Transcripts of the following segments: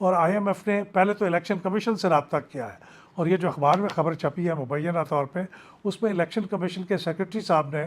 اور I am F نے پہلے تو الیکشن کمیشن سے رابطہ کیا ہے، اور یہ جو اخبار میں خبر چھپی ہے مبینہ طور پہ، اس میں الیکشن کمیشن کے سیکرٹری صاحب نے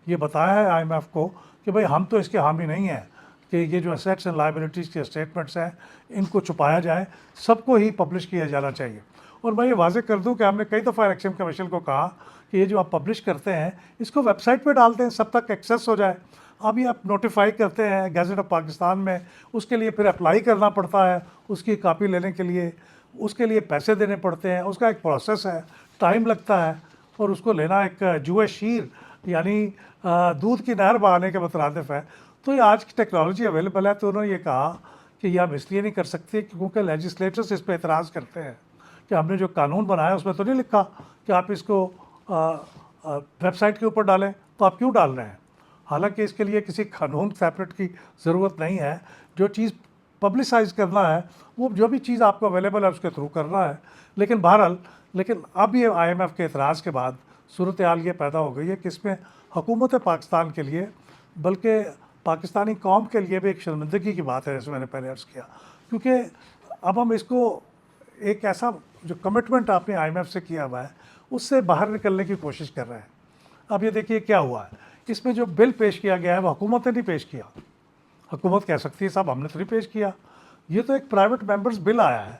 یہ بتایا ہے آئی ایم ایف کو کہ بھائی ہم تو اس کے حامی نہیں ہیں کہ یہ جو اسیٹس اینڈ لائبلٹیز کے اسٹیٹمنٹس ہیں ان کو چھپایا جائے، سب کو ہی پبلش کیا جانا چاہیے۔ اور میں یہ واضح کر دوں کہ ہم نے کئی دفعہ الیکشن کمیشن کو کہا کہ یہ جو آپ پبلش کرتے ہیں اس کو ویب سائٹ پہ ڈالتے ہیں، سب تک ایکسیس ہو جائے۔ اب یہ آپ نوٹیفائی کرتے ہیں گیزٹ آف پاکستان میں، اس کے لیے پھر اپلائی کرنا پڑتا ہے، اس کی کاپی لینے کے لیے اس کے لیے پیسے دینے پڑتے ہیں، اس کا ایک پروسیس ہے، ٹائم لگتا ہے، اور اس کو لینا ایک جوئے شیر یعنی دودھ کی نہر بہانے کے مترادف ہے۔ تو یہ آج کی ٹیکنالوجی اویلیبل ہے، تو انہوں نے یہ کہا کہ یہ ہم اس لیے نہیں کر سکتے کیونکہ لیجسلیٹرز اس پہ اعتراض کرتے ہیں کہ ہم نے جو قانون بنایا اس میں تو نہیں لکھا کہ آپ اس کو ویب سائٹ کے اوپر ڈالیں، تو آپ کیوں ڈال رہے ہیں؟ حالانکہ اس کے لیے کسی قانون سیپریٹ کی ضرورت نہیں ہے، جو چیز پبلسائز کرنا ہے وہ جو بھی چیز آپ کو اویلیبل ہے اس کے تھرو کرنا ہے۔ لیکن بہرحال اب یہ آئی ایم ایف کے اعتراض کے بعد صورتحال یہ پیدا ہو گئی ہے کہ اس میں حکومت پاکستان کے لیے بلکہ پاکستانی قوم کے لیے بھی ایک شرمندگی کی بات ہے، جیسے میں نے پہلے عرض کیا، کیونکہ اب ہم اس کو ایک ایسا جو کمٹمنٹ آپ نے آئی ایم ایف سے کیا ہوا ہے اس سے باہر نکلنے کی کوشش کر رہے ہیں۔ اب یہ دیکھیے کیا ہوا ہے، اس میں جو بل پیش کیا گیا ہے وہ حکومت نے نہیں پیش کیا۔ حکومت کہہ سکتی ہے صاحب ہم نے تو نہیں پیش کیا، یہ تو ایک پرائیویٹ ممبرز بل آیا ہے،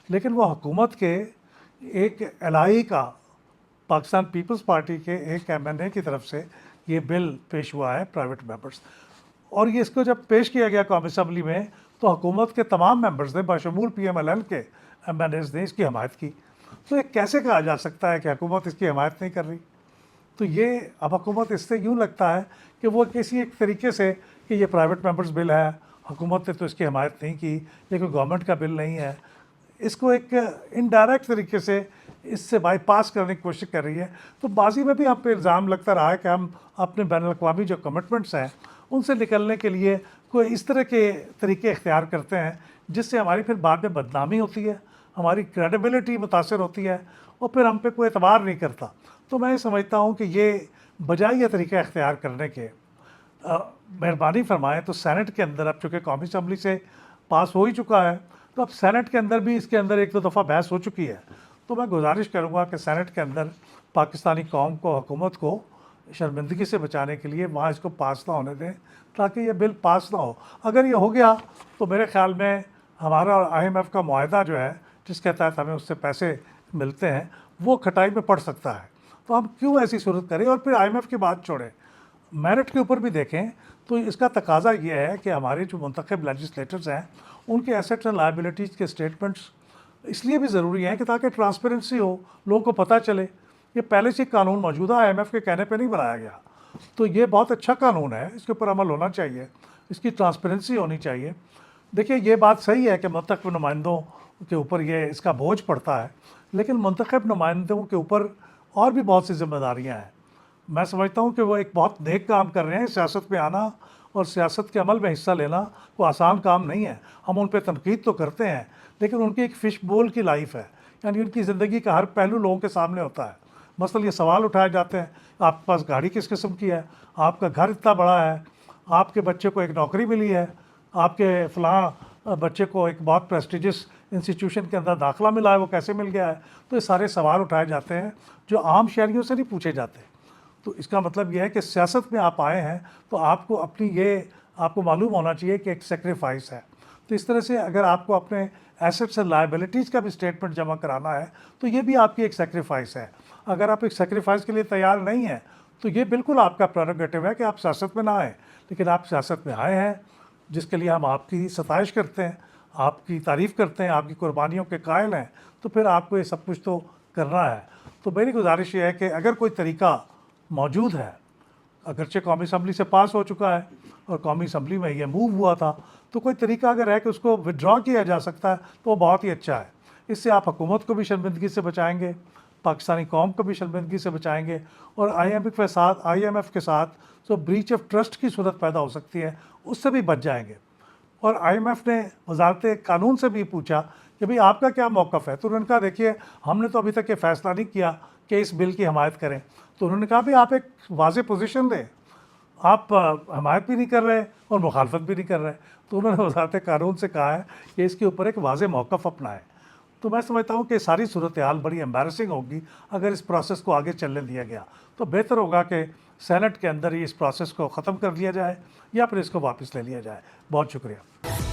لیکن وہ حکومت کے ایک الائی کا پاکستان پیپلز پارٹی کے ایک ایم این اے کی طرف سے یہ بل پیش ہوا ہے پرائیویٹ ممبرز، اور یہ اس کو جب پیش کیا گیا قومی اسمبلی میں تو حکومت کے تمام ممبرز نے بشمول پی ایم ایل این کے ایم این ایز نے اس کی حمایت کی۔ تو یہ کیسے کہا جا سکتا ہے کہ حکومت اس کی حمایت نہیں کر رہی؟ تو یہ اب حکومت اس سے یوں لگتا ہے کہ وہ کسی ایک طریقے سے کہ یہ پرائیویٹ ممبرز بل ہے، حکومت نے تو اس کی حمایت نہیں کی، یہ کوئی گورنمنٹ کا بل نہیں ہے، اس کو ایک انڈائریکٹ طریقے سے اس سے بائی پاس کرنے کی کوشش کر رہی ہے۔ تو ماضی میں بھی ہم پہ الزام لگتا رہا ہے کہ ہم اپنے بین الاقوامی جو کمٹمنٹس ہیں ان سے نکلنے کے لیے کوئی اس طرح کے طریقے اختیار کرتے ہیں جس سے ہماری پھر بعد میں بدنامی ہوتی ہے، ہماری کریڈیبلٹی متاثر ہوتی ہے، اور پھر ہم پہ کوئی اعتبار نہیں کرتا۔ تو میں یہ سمجھتا ہوں کہ یہ بجائے یہ طریقہ اختیار کرنے کے مہربانی فرمائیں تو سینٹ کے اندر اب چونکہ قومی اسمبلی سے پاس ہو ہی چکا ہے تو اب سینٹ کے اندر بھی اس کے اندر ایک دو دفعہ بحث ہو چکی ہے، تو میں گزارش کروں گا کہ سینٹ کے اندر پاکستانی قوم کو، حکومت کو شرمندگی سے بچانے کے لیے وہاں اس کو پاس نہ ہونے دیں تاکہ یہ بل پاس نہ ہو۔ اگر یہ ہو گیا تو میرے خیال میں ہمارا آئی ایم ایف کا معاہدہ جو ہے جس کے تحت ہمیں اس سے پیسے ملتے ہیں وہ کھٹائی میں پڑ سکتا ہے۔ تو ہم کیوں ایسی صورت کریں اور پھر آئی ایم ایف کی بات چھوڑیں، میرٹ کے اوپر بھی دیکھیں تو اس کا تقاضا یہ ہے کہ ہمارے جو منتخب لیجسلیٹرز ہیں ان کے ایسیٹس اینڈ لائبلٹیز کے اسٹیٹمنٹس اس لیے بھی ضروری ہیں کہ تاکہ ٹرانسپیرنسی ہو، لوگوں کو پتہ چلے۔ یہ پہلے سے قانون موجودہ آئی ایم ایف کے کہنے پہ نہیں بنایا گیا، تو یہ بہت اچھا قانون ہے، اس کے اوپر عمل ہونا چاہیے، اس کی ٹرانسپیرنسی ہونی چاہیے۔ دیکھیے یہ بات صحیح ہے کہ منتخب نمائندوں کے اوپر یہ اس کا بوجھ پڑتا ہے، لیکن منتخب نمائندوں کے اوپر اور بھی بہت سی ذمہ داریاں ہیں۔ میں سمجھتا ہوں کہ وہ ایک بہت نیک کام کر رہے ہیں، سیاست میں آنا اور سیاست کے عمل میں حصہ لینا کوئی آسان کام نہیں ہے۔ ہم ان پہ تنقید تو کرتے ہیں لیکن ان کی ایک فش بول کی لائف ہے، یعنی ان کی زندگی کا ہر پہلو لوگوں کے سامنے ہوتا ہے۔ مثلا یہ سوال اٹھائے جاتے ہیں آپ کے پاس گاڑی کس قسم کی ہے، آپ کا گھر اتنا بڑا ہے، آپ کے بچے کو ایک نوکری ملی ہے، آپ کے فلاں بچے کو ایک بہت پریسٹیجس انسٹیٹیوشن کے اندر داخلہ ملا ہے، وہ کیسے مل گیا ہے۔ تو یہ سارے سوال اٹھائے جاتے ہیں جو عام شہریوں سے نہیں پوچھے جاتے۔ تو اس کا مطلب یہ ہے کہ سیاست میں آپ آئے ہیں تو آپ کو اپنی آپ کو معلوم ہونا چاہیے کہ ایک سیکریفائس ہے۔ تو اس طرح سے اگر آپ کو اپنے ایسیٹس اینڈ لائبلٹیز کا بھی اسٹیٹمنٹ جمع کرانا ہے تو یہ بھی آپ کی ایک سیکریفائس ہے۔ اگر آپ ایک سیکریفائس کے لیے تیار نہیں ہیں تو یہ بالکل آپ کا پریروگیٹو ہے کہ آپ سیاست میں نہ آئیں، لیکن آپ سیاست میں آئے ہیں جس کے لیے ہم آپ کی ستائش کرتے ہیں، آپ کی تعریف کرتے ہیں، آپ کی قربانیوں کے قائل ہیں، تو پھر آپ کو یہ سب کچھ تو کرنا ہے۔ تو میری گزارش یہ ہے کہ اگر کوئی طریقہ موجود ہے، اگرچہ قومی اسمبلی سے پاس ہو چکا ہے اور قومی اسمبلی میں یہ موو ہوا تھا، تو کوئی طریقہ اگر ہے کہ اس کو ودرا کیا جا سکتا ہے تو وہ بہت ہی اچھا ہے۔ اس سے آپ حکومت کو بھی شرمندگی سے بچائیں گے، پاکستانی قوم کو بھی شرمندگی سے بچائیں گے، اور آئی ایم ایف کے ساتھ جو بریچ آف ٹرسٹ کی صورت پیدا ہو سکتی ہے اس سے بھی بچ جائیں گے۔ اور آئی ایم ایف نے وزارت قانون سے بھی پوچھا کہ بھئی آپ کا کیا موقف ہے، تو انہوں نے کہا دیکھیے ہم نے تو ابھی تک یہ فیصلہ نہیں کیا کہ اس بل کی حمایت کریں۔ تو انہوں نے کہا بھی آپ ایک واضح پوزیشن دیں، آپ حمایت بھی نہیں کر رہے اور مخالفت بھی نہیں کر رہے. تو انہوں نے وزارت قانون سے کہا ہے کہ اس کے اوپر ایک واضح موقف اپنائے. تو میں سمجھتا ہوں کہ ساری صورتحال بڑی ایمبیرسنگ ہوگی اگر اس پروسیس کو آگے چلنے دیا گیا. تو بہتر ہوگا کہ سینٹ کے اندر ہی اس پروسیس کو ختم کر دیا جائے یا پھر اس کو واپس لے لیا جائے. بہت شکریہ.